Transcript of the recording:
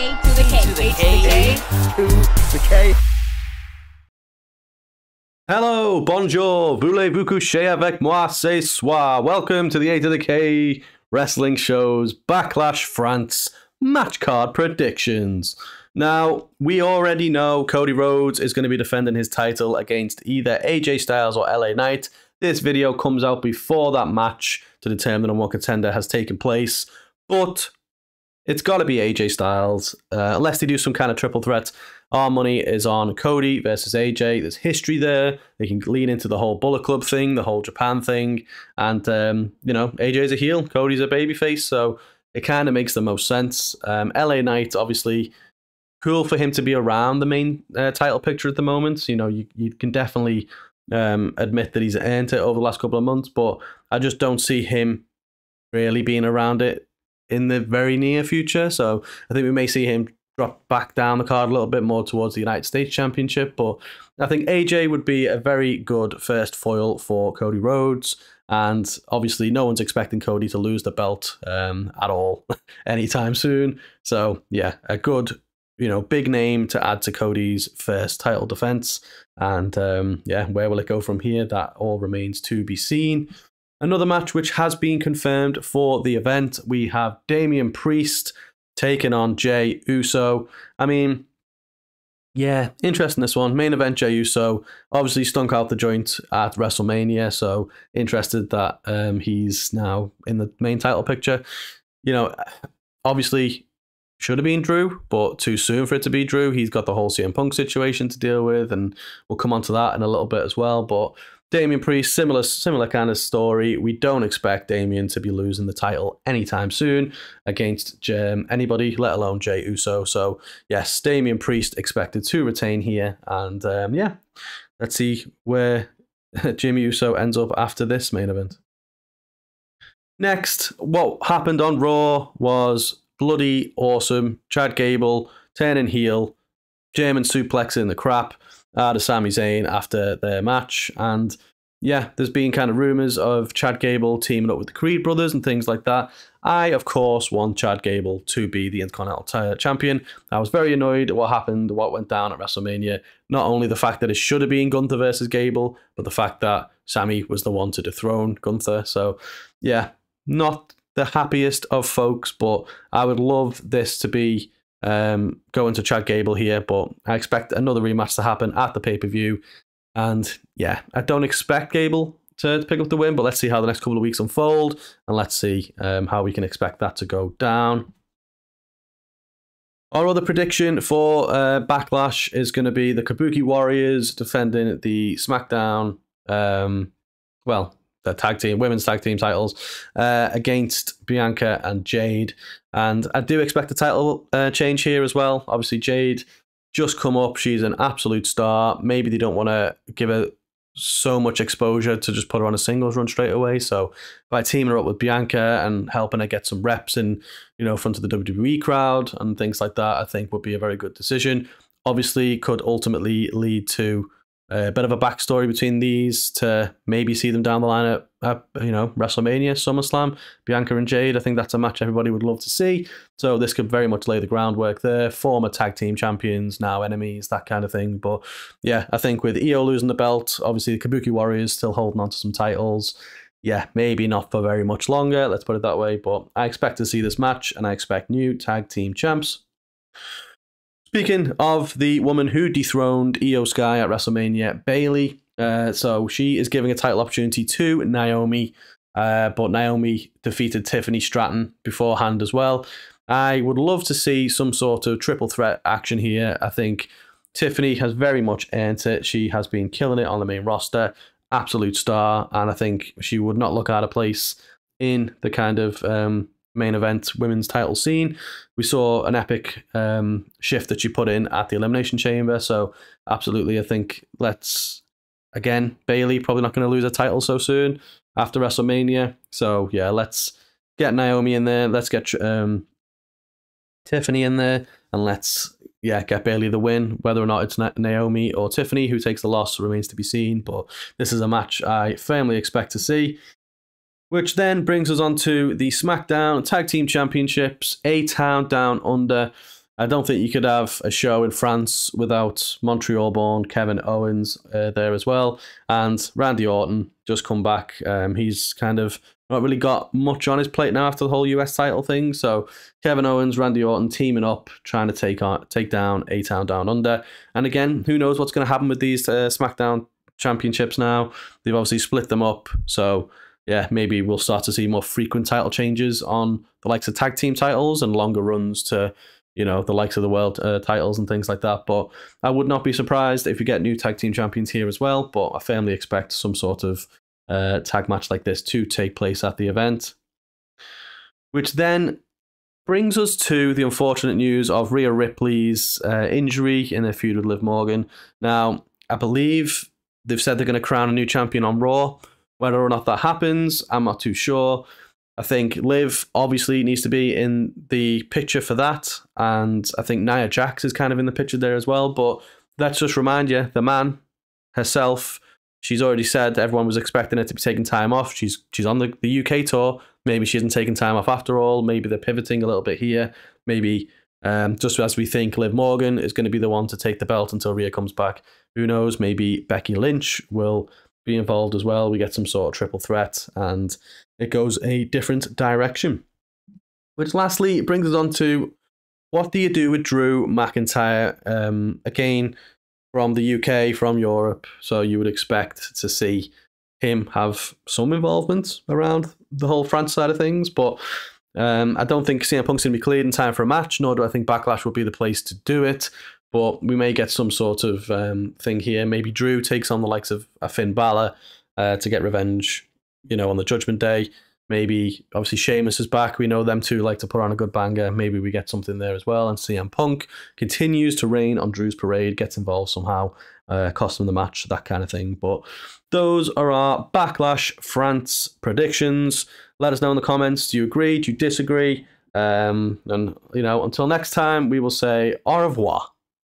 A to the K. A to the K. A to the K. Hello, bonjour, voulez-vous coucher avec moi ce soir? Welcome to the A2theK Wrestling Show's Backlash France match card predictions. Now, we already know Cody Rhodes is going to be defending his title against either AJ Styles or LA Knight. This video comes out before that match to determine on what contender has taken place, but it's got to be AJ Styles, unless they do some kind of triple threat. Our money is on Cody versus AJ. There's history there. They can lean into the whole Bullet Club thing, the whole Japan thing. And, you know, AJ's a heel, Cody's a babyface, so it kind of makes the most sense. LA Knight, obviously, cool for him to be around the main title picture at the moment. You know, you can definitely admit that he's earned it over the last couple of months, but I just don't see him really being around it in the very near future. So I think we may see him drop back down the card a little bit more towards the United States Championship, but I think AJ would be a very good first foil for Cody Rhodes, and obviously no one's expecting Cody to lose the belt at all anytime soon. So yeah, a good, you know, big name to add to Cody's first title defense, and yeah, where will it go from here? That all remains to be seen. Another match which has been confirmed for the event, we have Damian Priest taking on Jey Uso. I mean, yeah, interesting this one. Main event, Jey Uso obviously stunk out the joint at WrestleMania, so interested that he's now in the main title picture. You know, obviously should have been Drew, but too soon for it to be Drew. He's got the whole CM Punk situation to deal with, and we'll come on to that in a little bit as well. But Damian Priest, similar kind of story. We don't expect Damian to be losing the title anytime soon against anybody, let alone Jey Uso. So yes, Damian Priest expected to retain here, and yeah, let's see where Jimmy Uso ends up after this main event. Next, what happened on Raw was bloody awesome. Chad Gable turning heel, German suplexing the crap out of Sami Zayn after their match. And yeah, there's been kind of rumors of Chad Gable teaming up with the Creed brothers and things like that. I, of course, want Chad Gable to be the Intercontinental Champion. I was very annoyed at what happened, what went down at WrestleMania. Not only the fact that it should have been Gunther versus Gable, but the fact that Sami was the one to dethrone Gunther. So yeah, not the happiest of folks, but I would love this to be going to Chad Gable here, but I expect another rematch to happen at the pay-per-view. And yeah, I don't expect Gable to pick up the win, but let's see how the next couple of weeks unfold, and let's see how we can expect that to go down. Our other prediction for Backlash is going to be the Kabuki Warriors defending the SmackDown, well, the women's tag team titles against Bianca and Jade. And I do expect a title change here as well. Obviously, Jade just come up. She's an absolute star. Maybe they don't want to give her so much exposure to just put her on a singles run straight away. So by teaming her up with Bianca and helping her get some reps in, you know, front of the WWE crowd and things like that, I think would be a very good decision. Obviously, could ultimately lead to a bit of a backstory between these to maybe see them down the line at you know, WrestleMania, SummerSlam, Bianca and Jade. I think that's a match everybody would love to see. So this could very much lay the groundwork there. Former tag team champions, now enemies, that kind of thing. But yeah, I think with Io losing the belt, obviously the Kabuki Warriors still holding on to some titles. Yeah, maybe not for very much longer, let's put it that way. But I expect to see this match, and I expect new tag team champs. Speaking of the woman who dethroned Io Sky at WrestleMania, Bayley. So she is giving a title opportunity to Naomi, but Naomi defeated Tiffany Stratton beforehand as well. I would love to see some sort of triple threat action here. I think Tiffany has very much earned it. She has been killing it on the main roster, absolute star, and I think she would not look out of place in the kind of main event women's title scene. We saw an epic shift that she put in at the Elimination Chamber, so absolutely, I think again, Bayley probably not going to lose a title so soon after WrestleMania. So yeah, let's get Naomi in there, let's get Tiffany in there, and let's get Bayley the win. Whether or not it's Naomi or Tiffany who takes the loss remains to be seen, but this is a match I firmly expect to see. Which then brings us on to the SmackDown Tag Team Championships, A-Town Down Under. I don't think you could have a show in France without Montreal-born Kevin Owens there as well. And Randy Orton just come back. He's kind of not really got much on his plate now after the whole US title thing. So Kevin Owens, Randy Orton teaming up, trying to take down A-Town Down Under. And again, who knows what's going to happen with these SmackDown championships now. They've obviously split them up. So yeah, maybe we'll start to see more frequent title changes on the likes of tag team titles and longer runs to, you know, the likes of the world titles and things like that. But I would not be surprised if you get new tag team champions here as well. But I firmly expect some sort of tag match like this to take place at the event. Which then brings us to the unfortunate news of Rhea Ripley's injury in a feud with Liv Morgan. Now, I believe they've said they're going to crown a new champion on Raw. Whether or not that happens, I'm not too sure. I think Liv obviously needs to be in the picture for that, and I think Nia Jax is kind of in the picture there as well. But let's just remind you, the man herself, she's already said everyone was expecting her to be taking time off. She's on the UK tour. Maybe she isn't taking time off after all. Maybe they're pivoting a little bit here. Maybe just as we think Liv Morgan is going to be the one to take the belt until Rhea comes back. Who knows? Maybe Becky Lynch will be involved as well. We get some sort of triple threat and it goes a different direction. Which lastly brings us on to what do you do with Drew McIntyre? Again, from the UK, from Europe, so you would expect to see him have some involvement around the whole France side of things, but I don't think CM Punk's going to be cleared in time for a match, nor do I think Backlash will be the place to do it. But we may get some sort of thing here. Maybe Drew takes on the likes of Finn Balor to get revenge, you know, on the Judgment Day. Maybe, obviously, Sheamus is back. We know them two like to put on a good banger. Maybe we get something there as well. And CM Punk continues to rain on Drew's parade, gets involved somehow, cost him the match, that kind of thing. But those are our Backlash France predictions. Let us know in the comments. Do you agree? Do you disagree? And, you know, until next time, we will say au revoir.